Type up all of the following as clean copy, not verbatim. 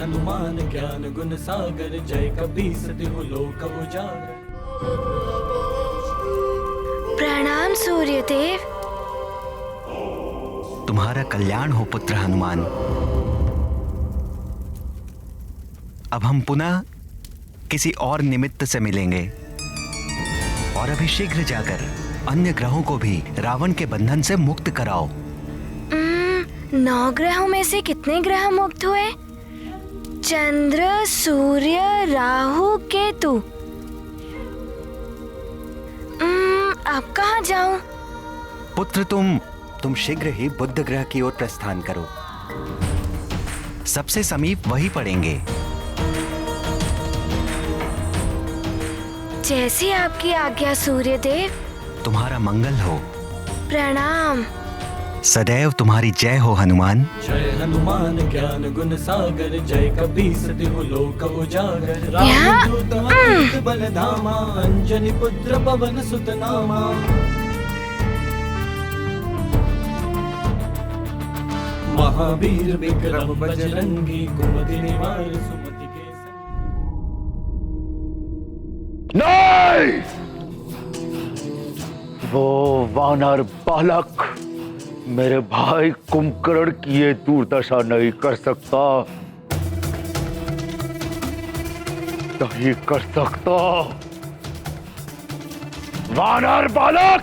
हनुमान ज्ञान गुण सागर, जय कपीस तिहु लोक उजागर। प्रणाम सूर्यदेव। तुम्हारा कल्याण हो पुत्र हनुमान। अब हम पुनः किसी और निमित्त से मिलेंगे और अभी शीघ्र जाकर अन्य ग्रहों को भी रावण के बंधन से मुक्त कराओ। 9 ग्रहों में से कितने ग्रह मुक्त हुए? चंद्र, सूर्य, राहु, केतु। अब कहाँ जाऊं? पुत्र तुम शीघ्र ही बुध ग्रह की ओर प्रस्थान करो। सबसे समीप वही पड़ेंगे। जैसी आपकी आज्ञा सूर्यदेव। तुम्हारा मंगल हो। प्रणाम। सदैव तुम्हारी जय हो हनुमान। जय हनुमान ज्ञान गुण सागर, जय कपीस तिहु लोक उजागर। रामदूत अतुलित बल धामा, अंजनी पुत्र पवन सुत नामा। महावीर विक्रम बजरंगी, कुमति निवार सुमति के संगी। नहीं! वो वानर बालक मेरे भाई कुंभकर्ण की ये दुर्दशा नहीं कर सकता, नहीं कर सकता। वानर बालक,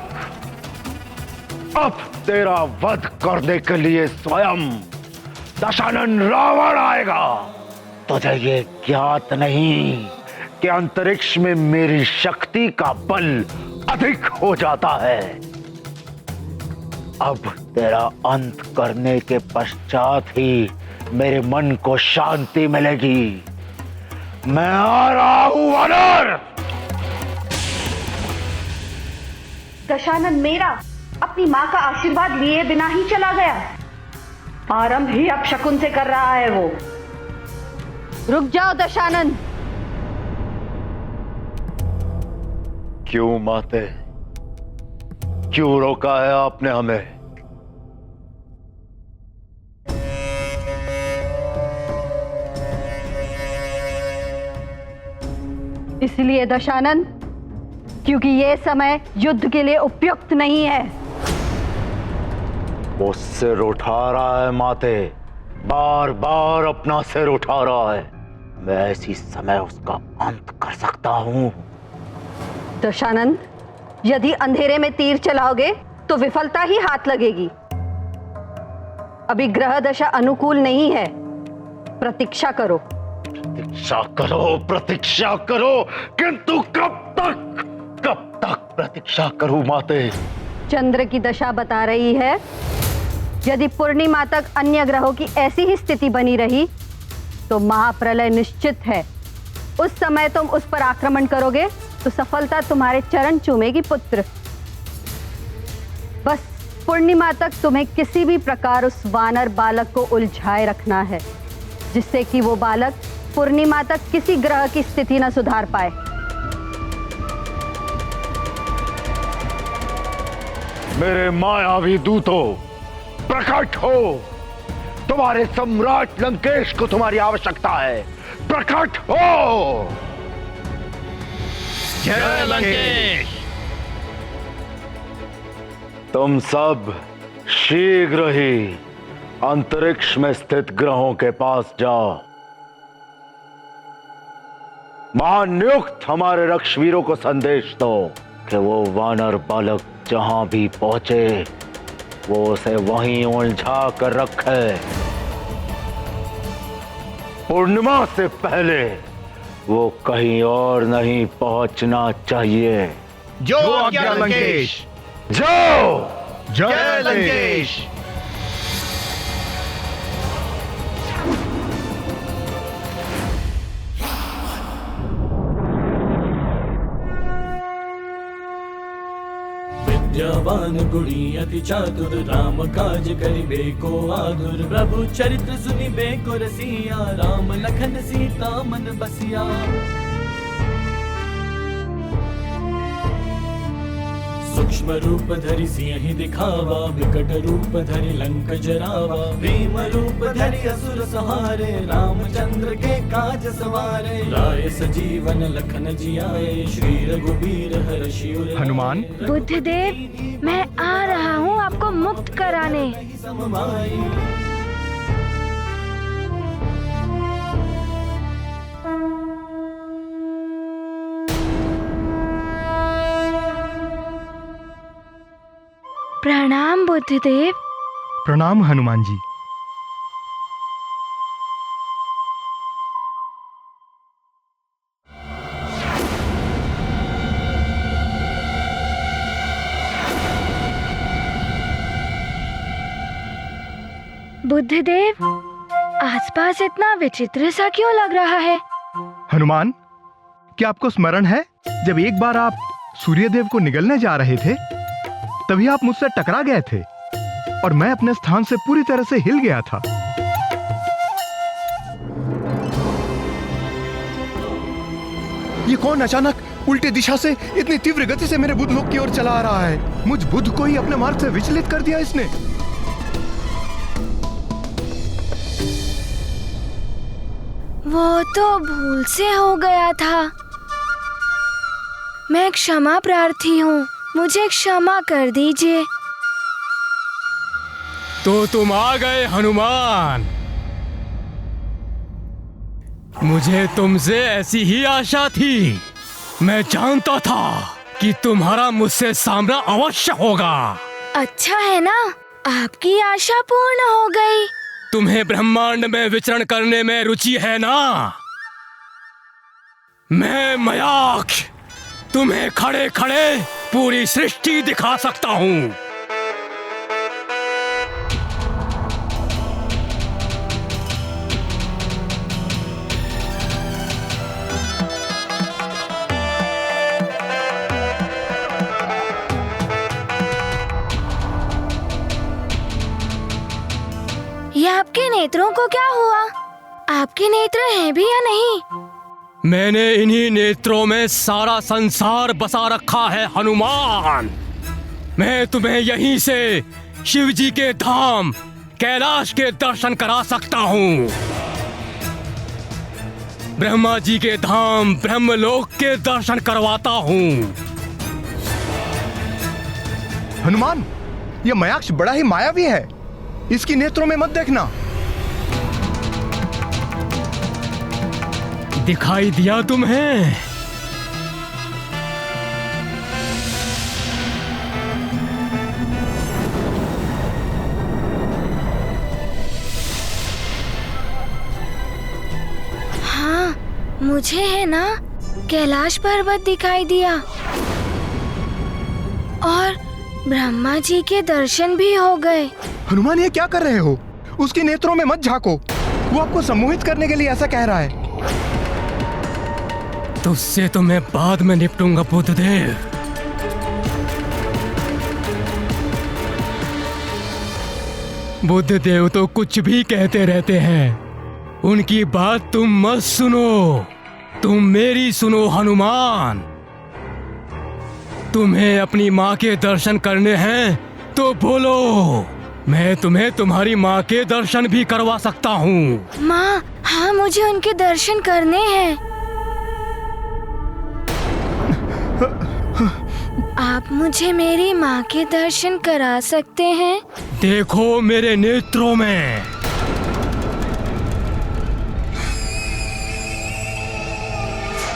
अब तेरा वध करने के लिए स्वयं दशानन रावण आएगा। तुझे ये ज्ञात नहीं कि अंतरिक्ष में मेरी शक्ति का बल अधिक हो जाता है। अब तेरा अंत करने के पश्चात ही मेरे मन को शांति मिलेगी। मैं आ रहा हूं वानर। दशानन मेरा अपनी माँ का आशीर्वाद लिए बिना ही चला गया। आरंभ ही अपशकुन से कर रहा है वो। रुक जाओ दशानन। क्यों माते, क्यों रोका है आपने हमें? इसलिए दशानन, क्योंकि यह समय युद्ध के लिए उपयुक्त नहीं है। वो सिर उठा रहा है माते, बार बार अपना सिर उठा रहा है। मैं इसी समय उसका अंत कर सकता हूं। दशानन, यदि अंधेरे में तीर चलाओगे तो विफलता ही हाथ लगेगी। अभी ग्रह दशा अनुकूल नहीं है। प्रतीक्षा करो। प्रतीक्षा करो, प्रतीक्षा करो, किंतु कब तक प्रतीक्षा करूं माते? चंद्र की दशा बता रही है, यदि पूर्णिमा तक अन्य ग्रहों की ऐसी ही स्थिति बनी रही तो महाप्रलय निश्चित है। उस समय तुम उस पर आक्रमण करोगे तो सफलता तुम्हारे चरण चूमेगी पुत्र। बस पूर्णिमा तक तुम्हें किसी भी प्रकार उस वानर बालक को उलझाए रखना है, जिससे कि वो बालक पूर्णिमा तक किसी ग्रह की स्थिति न सुधार पाए। मेरे मायावी दूतों, प्रकट हो। तुम्हारे सम्राट लंकेश को तुम्हारी आवश्यकता है। प्रकट हो। जय लंकेश। तुम सब शीघ्र ही अंतरिक्ष में स्थित ग्रहों के पास जाओ। महानियुक्त हमारे रक्षवीरों को संदेश दो कि वो वानर बालक जहां भी पहुंचे वो उसे वहीं उलझा कर रखे। पूर्णिमा से पहले वो कहीं और नहीं पहुंचना चाहिए। जो आज्ञा लंकेश। जाओ। जय लंकेश। विद्यावान गुणी अति चातुर, राम काज करिबे को आतुर। प्रभु चरित्र सुनिबे को रसिया, राम लखन सीता मन बसिया। सूक्ष्म रूप धरि सिंह दिखावा, विकट रूप धरि लंक जरावा, भीम रूप धरि असुर संहारे, रामचंद्र के काज सवारे, लाए सजीवन लखन जियाए, श्री रघुबीर हरषि उर लाए। हनुमान। बुद्धदेव, मैं आ रहा हूँ आपको मुक्त कराने। सममाई प्रणाम बुद्धदेव। प्रणाम हनुमान जी। बुद्धदेव, आसपास इतना विचित्र सा क्यों लग रहा है? हनुमान, क्या आपको स्मरण है जब एक बार आप सूर्यदेव को निगलने जा रहे थे, तभी आप मुझसे टकरा गए थे और मैं अपने स्थान से पूरी तरह से हिल गया था। ये कौन अचानक उल्टी दिशा से इतनी तीव्र गति से मेरे बुध लोक की ओर चला आ रहा है? मुझ बुध को ही अपने मार्ग से विचलित कर दिया इसने। वो तो भूल से हो गया था। मैं क्षमा प्रार्थी हूँ, मुझे क्षमा कर दीजिए। तो तुम आ गए हनुमान। मुझे तुमसे ऐसी ही आशा थी। मैं जानता था कि तुम्हारा मुझसे सामना अवश्य होगा। अच्छा है ना, आपकी आशा पूर्ण हो गई। तुम्हें ब्रह्मांड में विचरण करने में रुचि है ना? मैं मयाक्ष तुम्हें खड़े खड़े पूरी सृष्टि दिखा सकता हूँ। ये आपके नेत्रों को क्या हुआ? आपके नेत्र हैं भी या नहीं? मैंने इन्हीं नेत्रों में सारा संसार बसा रखा है हनुमान। मैं तुम्हें यहीं से शिव जी के धाम कैलाश के दर्शन करा सकता हूँ। ब्रह्मा जी के धाम ब्रह्मलोक के दर्शन करवाता हूँ। हनुमान, यह मयाक्ष बड़ा ही मायावी है। इसकी नेत्रों में मत देखना। दिखाई दिया तुम्हें? हाँ, मुझे है ना कैलाश पर्वत दिखाई दिया और ब्रह्मा जी के दर्शन भी हो गए। हनुमान, ये क्या कर रहे हो? उसके नेत्रों में मत झांको। वो आपको सम्मोहित करने के लिए ऐसा कह रहा है। तुझसे तो मैं बाद में निपटूंगा बुद्धदेव। बुद्धदेव तो कुछ भी कहते रहते हैं, उनकी बात तुम मत सुनो। तुम मेरी सुनो हनुमान। तुम्हें अपनी माँ के दर्शन करने हैं तो बोलो, मैं तुम्हें तुम्हारी माँ के दर्शन भी करवा सकता हूँ। माँ, हाँ, मुझे उनके दर्शन करने हैं। आप मुझे मेरी माँ के दर्शन करा सकते हैं? देखो मेरे नेत्रों में।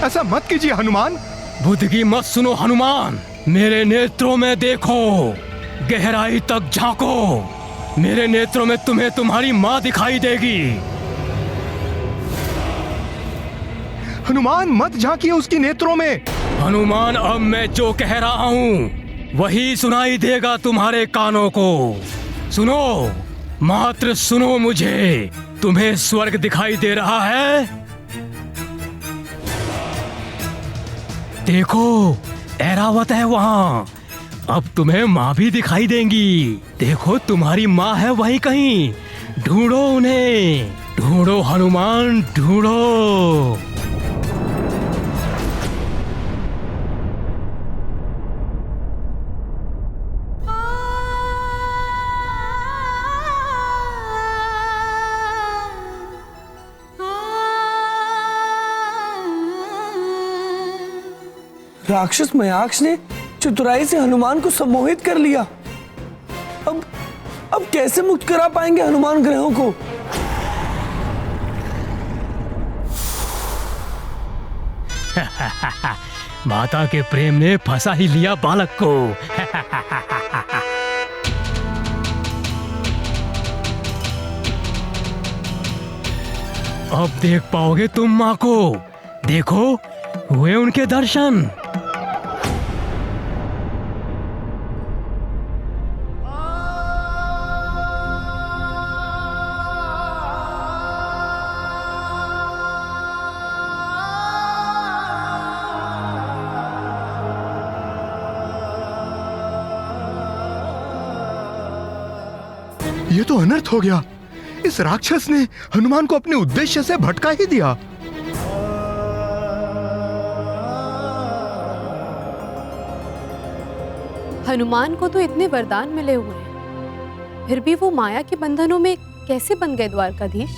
ऐसा मत कीजिए हनुमान। बुद्ध की मत सुनो हनुमान। मेरे नेत्रों में देखो, गहराई तक झांको। मेरे नेत्रों में तुम्हें तुम्हारी माँ दिखाई देगी। हनुमान, मत झांकिए उसकी नेत्रों में। हनुमान, अब मैं जो कह रहा हूँ वही सुनाई देगा तुम्हारे कानों को। सुनो, मात्र सुनो मुझे। तुम्हें स्वर्ग दिखाई दे रहा है? देखो, ऐरावत है वहाँ। अब तुम्हें माँ भी दिखाई देंगी। देखो, तुम्हारी माँ है वहीं कहीं। ढूंढो उन्हें, ढूंढो हनुमान, ढूंढो। राक्षस मयाक्ष ने चतुराई से हनुमान को सम्मोहित कर लिया। अब कैसे मुक्त करा पाएंगे हनुमान ग्रहों को? माता के प्रेम ने फंसा ही लिया बालक को। अब देख पाओगे तुम माँ को। देखो, हुए उनके दर्शन। ये तो अनर्थ हो गया। इस राक्षस ने हनुमान को अपने उद्देश्य से भटका ही दिया। हनुमान को तो इतने वरदान मिले हुए हैं, फिर भी वो माया के बंधनों में कैसे बन गए द्वारकाधीश?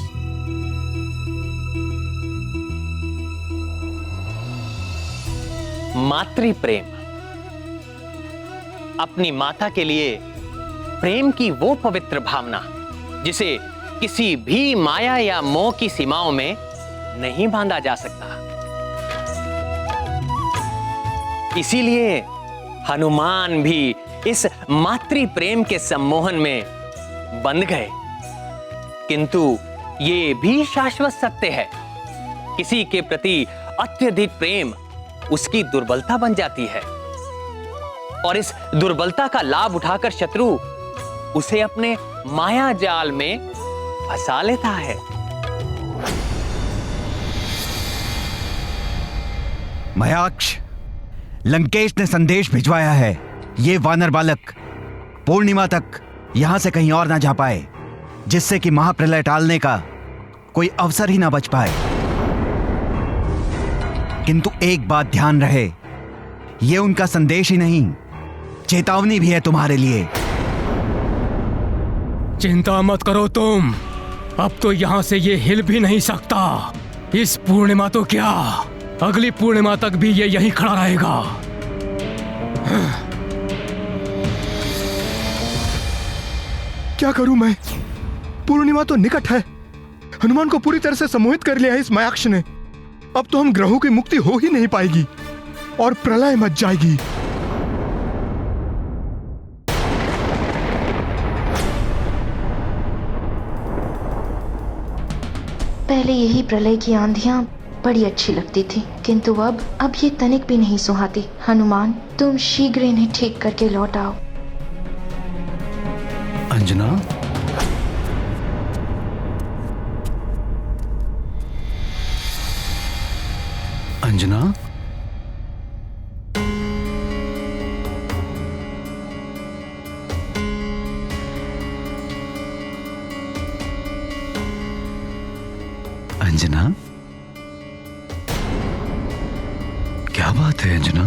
मातृ प्रेम, अपनी माता के लिए प्रेम की वो पवित्र भावना जिसे किसी भी माया या मोह की सीमाओं में नहीं बांधा जा सकता। इसीलिए हनुमान भी इस मातृ प्रेम के सम्मोहन में बंध गए। किंतु ये भी शाश्वत सत्य है, किसी के प्रति अत्यधिक प्रेम उसकी दुर्बलता बन जाती है और इस दुर्बलता का लाभ उठाकर शत्रु उसे अपने माया जाल में फंसा लेता है। मयाक्ष, लंकेश ने संदेश भिजवाया है। ये वानर बालक पूर्णिमा तक यहां से कहीं और ना जा पाए, जिससे कि महाप्रलय टालने का कोई अवसर ही ना बच पाए। किंतु एक बात ध्यान रहे, ये उनका संदेश ही नहीं, चेतावनी भी है तुम्हारे लिए। चिंता मत करो तुम, अब तो यहां से ये हिल भी नहीं सकता। इस पूर्णिमा तो क्या, अगली पूर्णिमा तक भी ये यहीं खड़ा रहेगा। क्या करूं मैं? पूर्णिमा तो निकट है। हनुमान को पूरी तरह से सम्मोहित कर लिया है इस मयाक्ष ने। अब तो हम ग्रहों की मुक्ति हो ही नहीं पाएगी और प्रलय मच जाएगी। पहले यही प्रलय की आंधियां बड़ी अच्छी लगती थी, किंतु अब ये तनिक भी नहीं सुहाती। हनुमान, तुम शीघ्र इन्हें ठीक करके लौट आओ। अंजना, अंजना, अंजना, क्या बात है अंजना?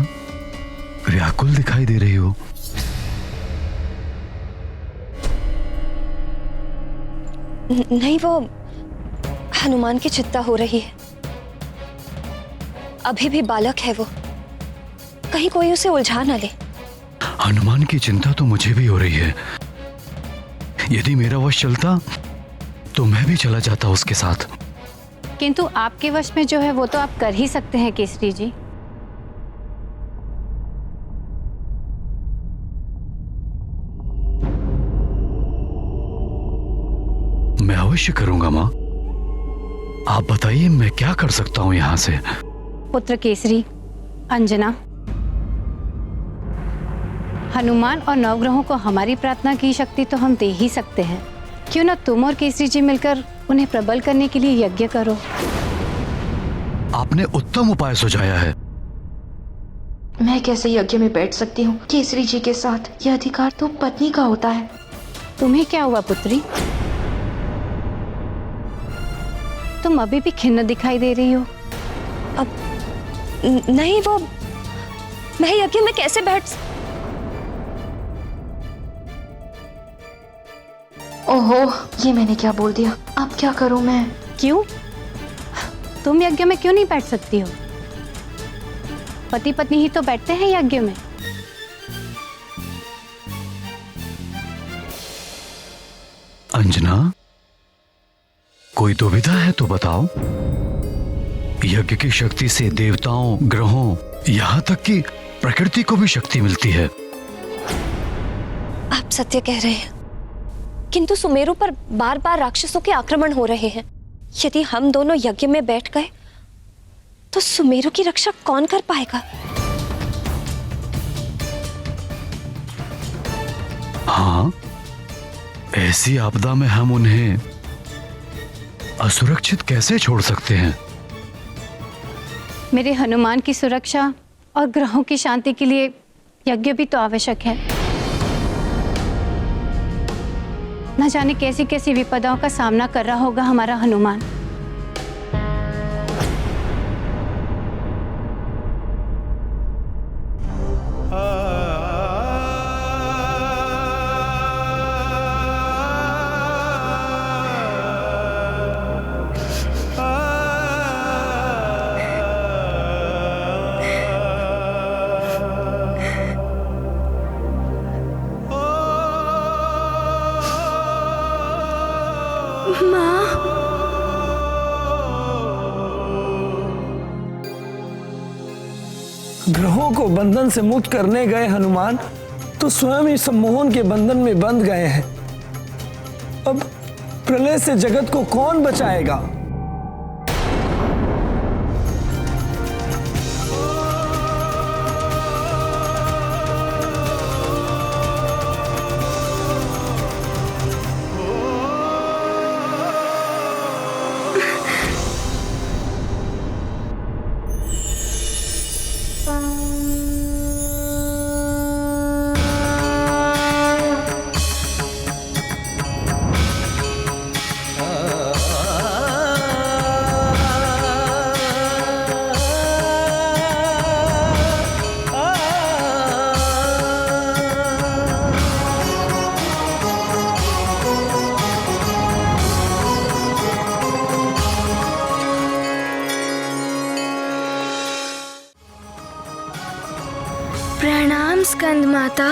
व्याकुल दिखाई दे रही हो। नहीं, वो हनुमान की चिंता हो रही है। अभी भी बालक है वो, कहीं कोई उसे उलझा न ले। हनुमान की चिंता तो मुझे भी हो रही है। यदि मेरा वश चलता तो मैं भी चला जाता उसके साथ। किंतु आपके वश में जो है वो तो आप कर ही सकते हैं केसरी जी। मैं अवश्य करूंगा माँ। आप बताइए मैं क्या कर सकता हूँ यहाँ से? पुत्र केसरी, अंजना, हनुमान और नवग्रहों को हमारी प्रार्थना की शक्ति तो हम दे ही सकते हैं। क्यों ना तुम और केसरी जी मिलकर उन्हें प्रबल करने के लिए यज्ञ करो। आपने उत्तम उपाय सुझाया है। मैं कैसे यज्ञ में बैठ सकती हूँ केसरी जी के साथ? यह अधिकार तो पत्नी का होता है। तुम्हें क्या हुआ पुत्री? तुम अभी भी खिन्न दिखाई दे रही हो। अब नहीं, वो मैं यज्ञ में कैसे बैठ? ओहो, ये मैंने क्या बोल दिया? अब क्या करूं मैं? क्यों? तुम यज्ञ में क्यों नहीं बैठ सकती हो? पति पत्नी ही तो बैठते हैं यज्ञ में। अंजना, कोई दुविधा है तो बताओ। यज्ञ की शक्ति से देवताओं, ग्रहों, यहाँ तक कि प्रकृति को भी शक्ति मिलती है। आप सत्य कह रहे हैं, किंतु सुमेरु पर बार बार राक्षसों के आक्रमण हो रहे हैं। यदि हम दोनों यज्ञ में बैठ गए तो सुमेरु की रक्षा कौन कर पाएगा? हाँ, ऐसी आपदा में हम उन्हें असुरक्षित कैसे छोड़ सकते हैं? मेरे हनुमान की सुरक्षा और ग्रहों की शांति के लिए यज्ञ भी तो आवश्यक है। न जाने कैसी कैसी विपदाओं का सामना कर रहा होगा हमारा हनुमान। ग्रहों को बंधन से मुक्त करने गए हनुमान तो स्वयं ही सम्मोहन के बंधन में बंध गए हैं। अब प्रलय से जगत को कौन बचाएगा? प्रणाम स्कंद माता।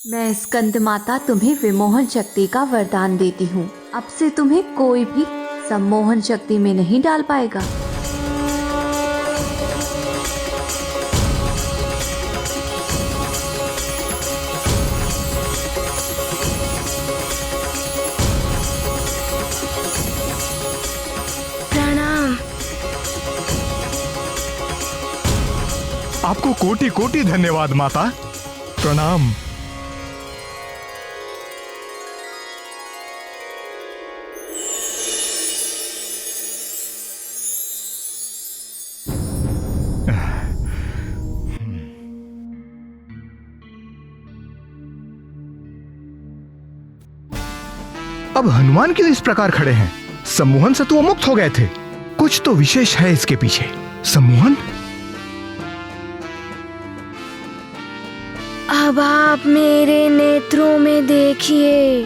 मैं स्कंद माता तुम्हें विमोहन शक्ति का वरदान देती हूँ। अब से तुम्हें कोई भी सम्मोहन शक्ति में नहीं डाल पाएगा। प्रणाम। आपको कोटि कोटि धन्यवाद माता। प्रणाम। अब हनुमान क्यों इस प्रकार खड़े हैं? सम्मोहन से तो वो मुक्त हो गए थे। कुछ तो विशेष है इसके पीछे। सम्मोहन, अब आप मेरे नेत्रों में देखिए।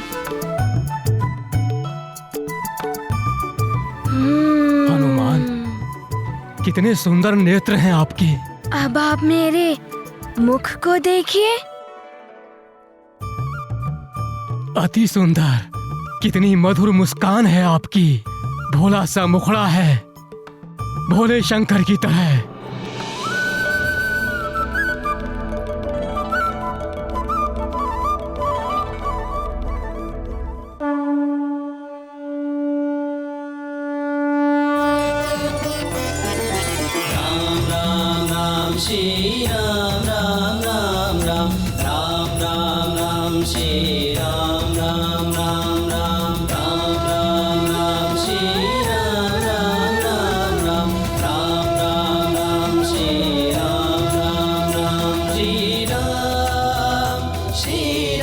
हनुमान, कितने सुंदर नेत्र हैं आपके। अब आप मेरे मुख को देखिए। अति सुंदर, कितनी मधुर मुस्कान है आपकी। भोला सा मुखड़ा है, भोले शंकर की तरह। श्री राम राम राम राम राम राम राम श्री राम राम राम राम राम राम राम श्री राम राम राम राम राम राम राम श्री राम राम राम श्री राम श्री